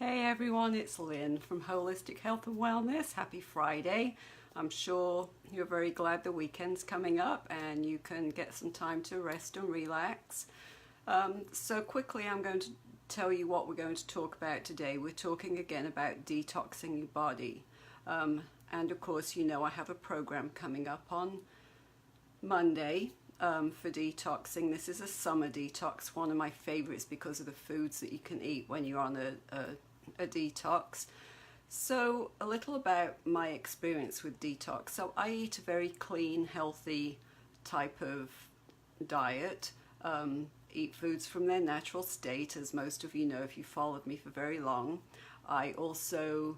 Hey everyone, it's Lynn from Holistic Health and Wellness. Happy Friday. I'm sure you're very glad the weekend's coming up and you can get some time to rest and relax. So quickly I'm going to tell you what we're going to talk about today. We're talking again about detoxing your body. And of course, you know I have a program coming up on Monday for detoxing. This is a summer detox, one of my favorites because of the foods that you can eat when you're on a detox. So a little about my experience with detox. So I eat a very clean, healthy type of diet, eat foods from their natural state, as most of you know if you followed me for very long. I also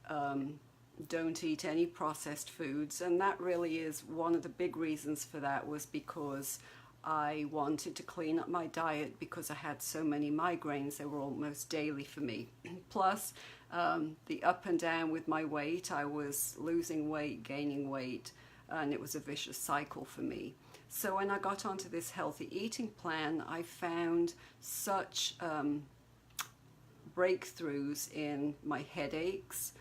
don't eat any processed foods, and that really is one of the big reasons for that, was because I wanted to clean up my diet because I had so many migraines. They were almost daily for me. Plus the up and down with my weight. I was losing weight, gaining weight, and it was a vicious cycle for me. So when I got onto this healthy eating plan, I found such breakthroughs in my headaches,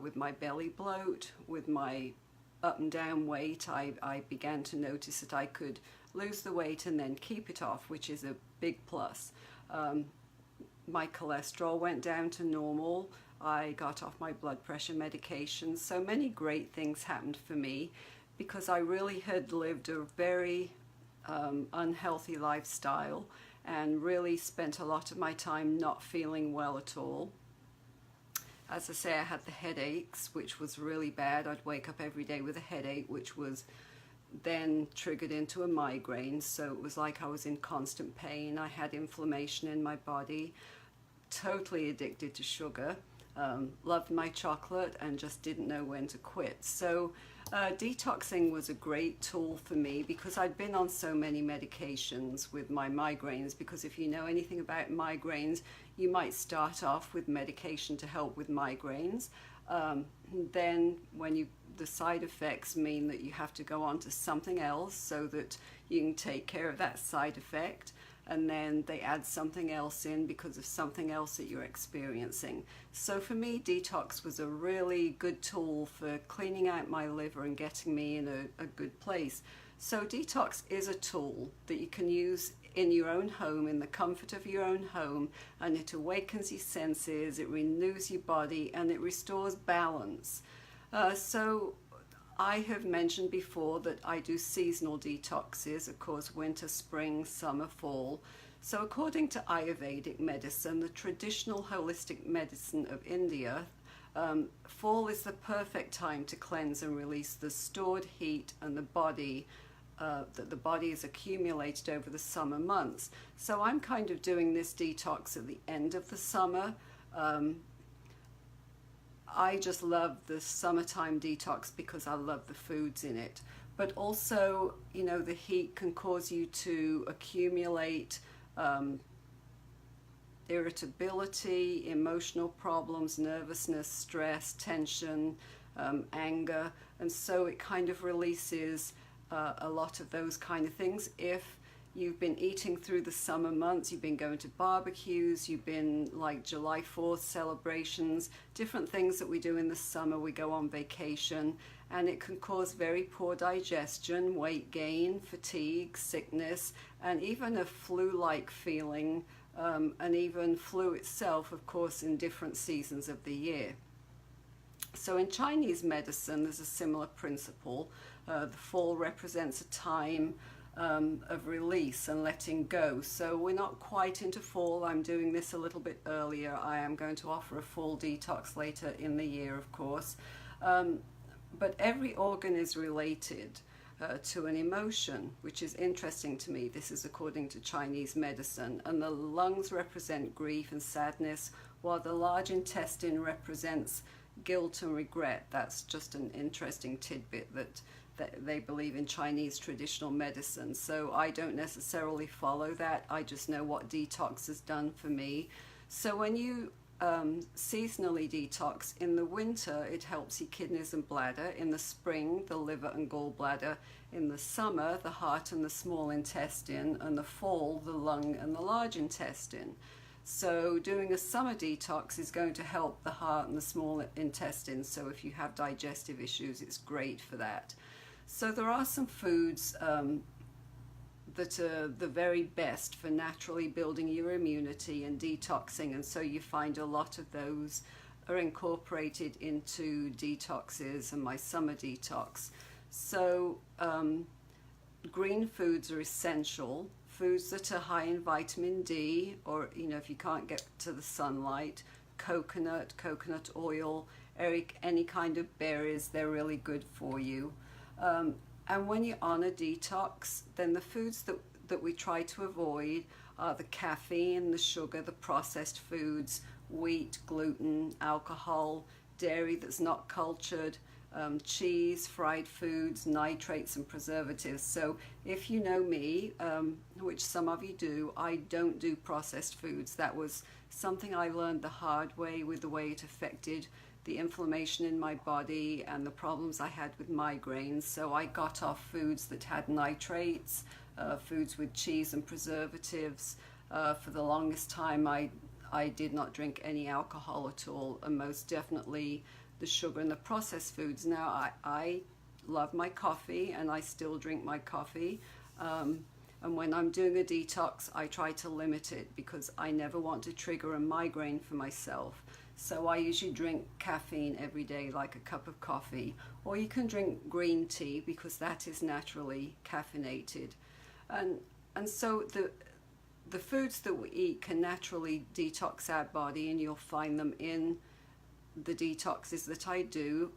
with my belly bloat, with my up and down weight. I began to notice that I could lose the weight and then keep it off, which is a big plus. My cholesterol went down to normal. I got off my blood pressure medication. So many great things happened for me because I really had lived a very unhealthy lifestyle and really spent a lot of my time not feeling well at all. As I say, I had the headaches, which was really bad. I'd wake up every day with a headache, which was then triggered into a migraine. So it was like I was in constant pain. I had inflammation in my body, totally addicted to sugar, loved my chocolate and just didn't know when to quit. So detoxing was a great tool for me because I'd been on so many medications with my migraines, because if you know anything about migraines, you might start off with medication to help with migraines. Then when the side effects mean that you have to go on to something else so that you can take care of that side effect, and then they add something else in because of something else that you're experiencing. So for me, detox was a really good tool for cleaning out my liver and getting me in a good place. So detox is a tool that you can use in your own home, in the comfort of your own home, and it awakens your senses, it renews your body, and it restores balance. So I have mentioned before that I do seasonal detoxes, of course, winter, spring, summer, fall. So according to Ayurvedic medicine, the traditional holistic medicine of India, fall is the perfect time to cleanse and release the stored heat and the body that the body has accumulated over the summer months. So I'm kind of doing this detox at the end of the summer. I just love the summertime detox because I love the foods in it. But also, you know, the heat can cause you to accumulate irritability, emotional problems, nervousness, stress, tension, anger. And so it kind of releases a lot of those kind of things. If you've been eating through the summer months, you've been going to barbecues, you've been like July 4th celebrations, different things that we do in the summer, we go on vacation, and it can cause very poor digestion, weight gain, fatigue, sickness, and even a flu-like feeling, and even flu itself, of course, in different seasons of the year. So in Chinese medicine, there's a similar principle. The fall represents a time of release and letting go. So we're not quite into fall. I'm doing this a little bit earlier. I am going to offer a full detox later in the year, of course. But every organ is related to an emotion, which is interesting to me. This is according to Chinese medicine. And the lungs represent grief and sadness, while the large intestine represents guilt and regret. That's just an interesting tidbit that they believe in Chinese traditional medicine. So I don't necessarily follow that. I just know what detox has done for me. So when you seasonally detox, in the winter it helps your kidneys and bladder, in the spring the liver and gallbladder, in the summer the heart and the small intestine, and the fall the lung and the large intestine. So doing a summer detox is going to help the heart and the small intestines. So if you have digestive issues, it's great for that. So there are some foods that are the very best for naturally building your immunity and detoxing, and so you find a lot of those are incorporated into detoxes and my summer detox. So green foods are essential. Foods that are high in vitamin D, or if you can't get to the sunlight, coconut oil, any kind of berries, they're really good for you. And when you're on a detox, then the foods that we try to avoid are the caffeine, the sugar, the processed foods, wheat, gluten, alcohol, dairy that's not cultured, cheese, fried foods, nitrates and preservatives. So if you know me, which some of you do, I don't do processed foods. That was something I learned the hard way with the way it affected the inflammation in my body and the problems I had with migraines. So I got off foods that had nitrates, foods with cheese and preservatives. For the longest time I did not drink any alcohol at all, and most definitely the sugar and the processed foods. Now I love my coffee, and I still drink my coffee, and when I'm doing a detox I try to limit it because I never want to trigger a migraine for myself. So I usually drink caffeine every day, like a cup of coffee, or you can drink green tea because that is naturally caffeinated. And so the foods that we eat can naturally detox our body, and you'll find them in the detoxes that I do.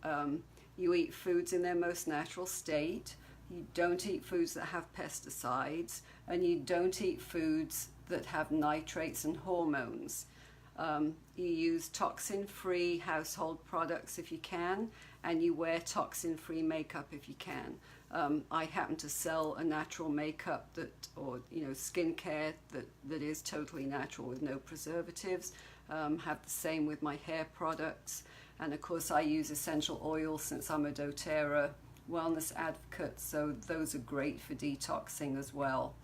You eat foods in their most natural state. You don't eat foods that have pesticides, and you don't eat foods that have nitrates and hormones. You use toxin-free household products if you can, and you wear toxin-free makeup if you can. I happen to sell a natural makeup or skincare that is totally natural with no preservatives. Have the same with my hair products, and of course I use essential oils since I'm a doTERRA wellness advocate, so those are great for detoxing as well.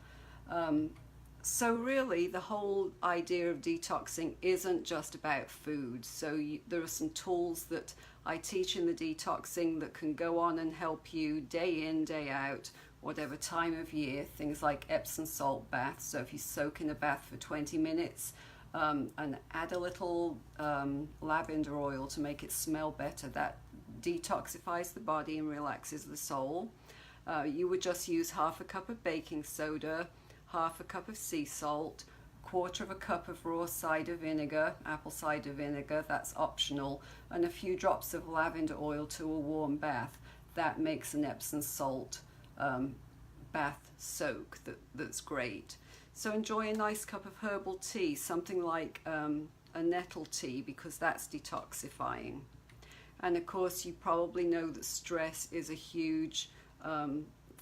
So really the whole idea of detoxing isn't just about food. So there are some tools that I teach in the detoxing that can go on and help you day in, day out, whatever time of year. Things like Epsom salt baths. So if you soak in a bath for 20 minutes and add a little lavender oil to make it smell better, that detoxifies the body and relaxes the soul. You would just use half a cup of baking soda, half a cup of sea salt, quarter of a cup of raw cider vinegar, apple cider vinegar, that's optional, and a few drops of lavender oil to a warm bath. That makes an Epsom salt bath soak that's great. So enjoy a nice cup of herbal tea, something like a nettle tea, because that's detoxifying. And of course you probably know that stress is a huge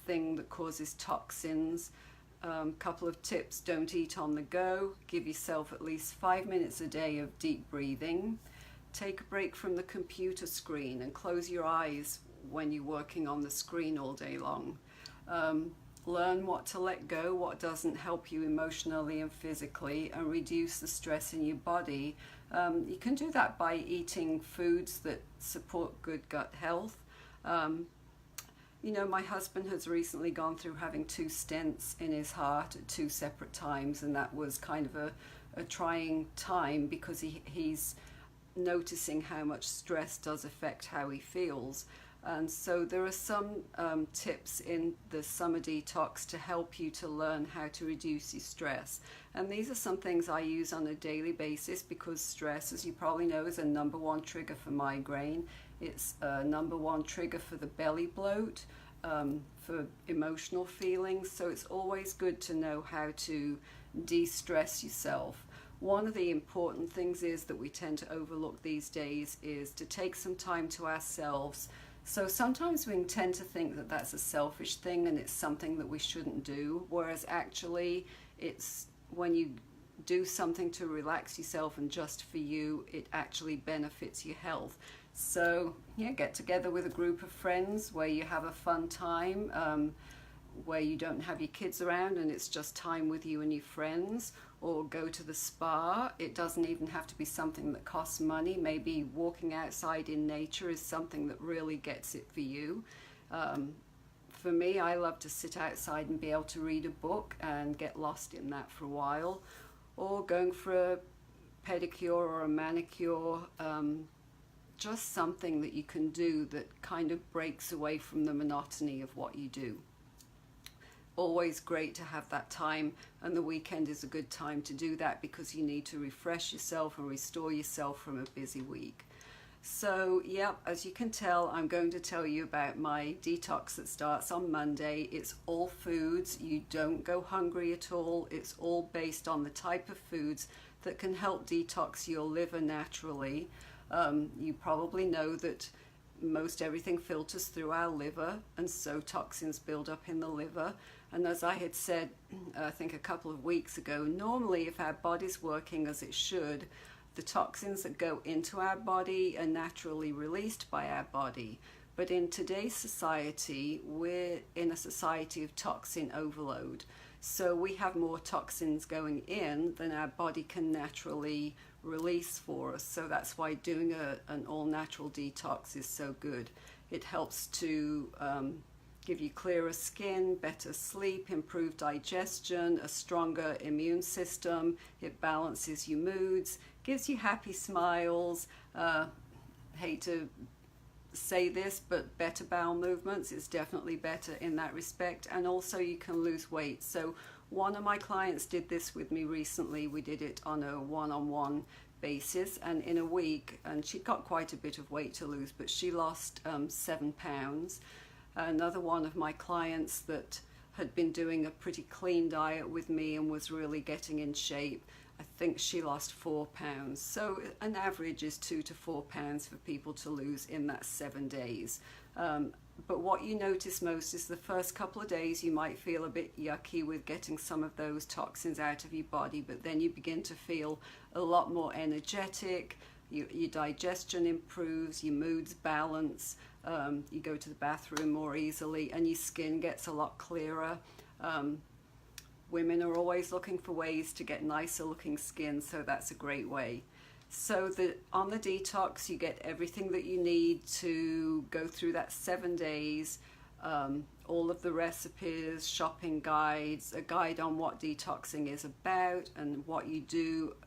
thing that causes toxins. Couple of tips: don't eat on the go. Give yourself at least 5 minutes a day of deep breathing. Take a break from the computer screen and close your eyes when you're working on the screen all day long. Learn what to let go, what doesn't help you emotionally and physically, and reduce the stress in your body. You can do that by eating foods that support good gut health. My husband has recently gone through having 2 stents in his heart at 2 separate times, and that was kind of a trying time because he's noticing how much stress does affect how he feels. And so there are some tips in the summer detox to help you to learn how to reduce your stress. And these are some things I use on a daily basis because stress, as you probably know, is a #1 trigger for migraine. It's a #1 trigger for the belly bloat, for emotional feelings. So it's always good to know how to de-stress yourself. One of the important things is that we tend to overlook these days is to take some time to ourselves. So sometimes we tend to think that that's a selfish thing and it's something that we shouldn't do, whereas actually it's when you do something to relax yourself and just for you, it actually benefits your health. So yeah, get together with a group of friends where you have a fun time, where you don't have your kids around and it's just time with you and your friends, or go to the spa. It doesn't even have to be something that costs money. Maybe walking outside in nature is something that really gets it for you. For me, I love to sit outside and be able to read a book and get lost in that for a while, or going for a pedicure or a manicure, just something that you can do that kind of breaks away from the monotony of what you do. Always great to have that time, and the weekend is a good time to do that because you need to refresh yourself and restore yourself from a busy week. So yeah, as you can tell, I'm going to tell you about my detox that starts on Monday. It's all foods. You don't go hungry at all. It's all based on the type of foods that can help detox your liver naturally. You probably know that most everything filters through our liver, and so toxins build up in the liver. And as I had said, I think a couple of weeks ago, normally if our body's working as it should, the toxins that go into our body are naturally released by our body. But in today's society, we're in a society of toxin overload. So we have more toxins going in than our body can naturally release for us. So that's why doing an all-natural detox is so good. It helps to give you clearer skin, better sleep, improved digestion, a stronger immune system. It balances your moods, gives you happy smiles. Hate to say this, but better bowel movements is definitely better in that respect. And also you can lose weight. So one of my clients did this with me recently. We did it on a one-on-one basis, and in a week, and she got quite a bit of weight to lose, but she lost 7 pounds. Another one of my clients that had been doing a pretty clean diet with me and was really getting in shape, I think she lost 4 pounds. So an average is 2 to 4 pounds for people to lose in that 7 days. But what you notice most is the first couple of days you might feel a bit yucky with getting some of those toxins out of your body, but then you begin to feel a lot more energetic, your digestion improves, your moods balance, you go to the bathroom more easily, and your skin gets a lot clearer. Women are always looking for ways to get nicer looking skin, so that's a great way. So on the detox, you get everything that you need to go through that 7 days, all of the recipes, shopping guides, a guide on what detoxing is about and what you do.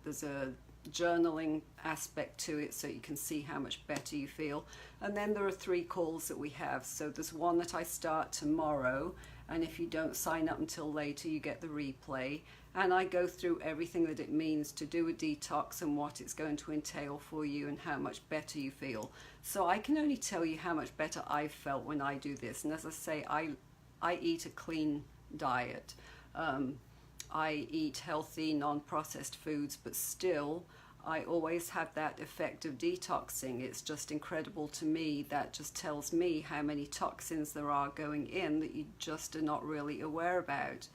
There's a journaling aspect to it so you can see how much better you feel. And then there are 3 calls that we have. So there's one that I start tomorrow, and if you don't sign up until later, you get the replay. And I go through everything that it means to do a detox and what it's going to entail for you and how much better you feel. So I can only tell you how much better I felt when I do this. And as I say, I eat a clean diet. I eat healthy, non-processed foods, but still I always have that effect of detoxing. It's just incredible to me. That just tells me how many toxins there are going in that you just are not really aware about.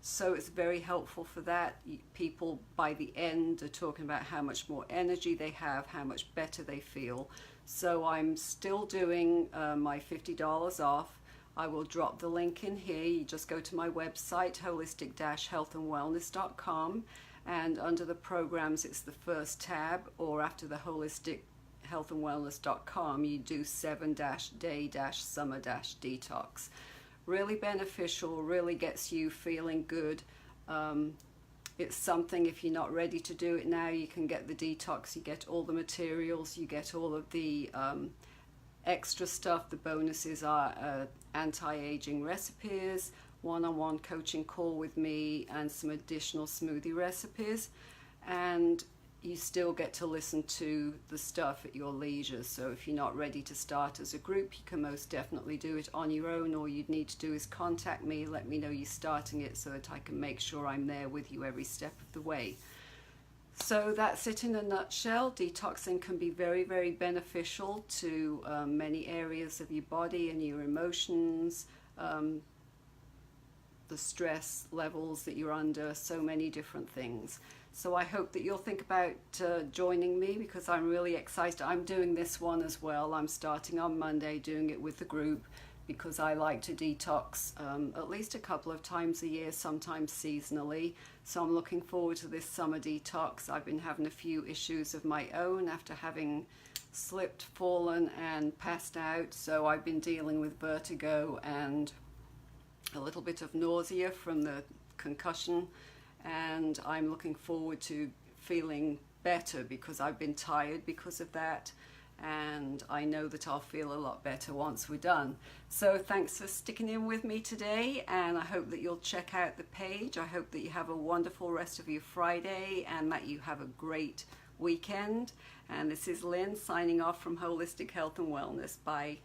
So it's very helpful for that. People by the end are talking about how much more energy they have, how much better they feel. So I'm still doing my $50 off. I will drop the link in here. You just go to my website, holistic-healthandwellness.com, and under the programs, it's the first tab, or after the holistic-healthandwellness.com, you do 7-day-summer-detox. Really beneficial, really gets you feeling good. It's something, if you're not ready to do it now, you can get the detox, you get all the materials, you get all of the extra stuff. The bonuses are anti-aging recipes, one-on-one coaching call with me, and some additional smoothie recipes. And you still get to listen to the stuff at your leisure. So if you're not ready to start as a group, you can most definitely do it on your own. All you'd need to do is contact me, let me know you're starting it so that I can make sure I'm there with you every step of the way. So that's it in a nutshell. Detoxing can be very, very beneficial to many areas of your body and your emotions, the stress levels that you're under, so many different things. So I hope that you'll think about joining me, because I'm really excited. I'm doing this one as well. I'm starting on Monday, doing it with the group, because I like to detox at least a couple of times a year, sometimes seasonally. So I'm looking forward to this summer detox. I've been having a few issues of my own after having slipped, fallen and passed out. So I've been dealing with vertigo and a little bit of nausea from the concussion, and I'm looking forward to feeling better because I've been tired because of that, and I know that I'll feel a lot better once we're done. So thanks for sticking in with me today, and I hope that you'll check out the page. I hope that you have a wonderful rest of your Friday and that you have a great weekend. And this is Lynn signing off from Holistic Health and Wellness. Bye.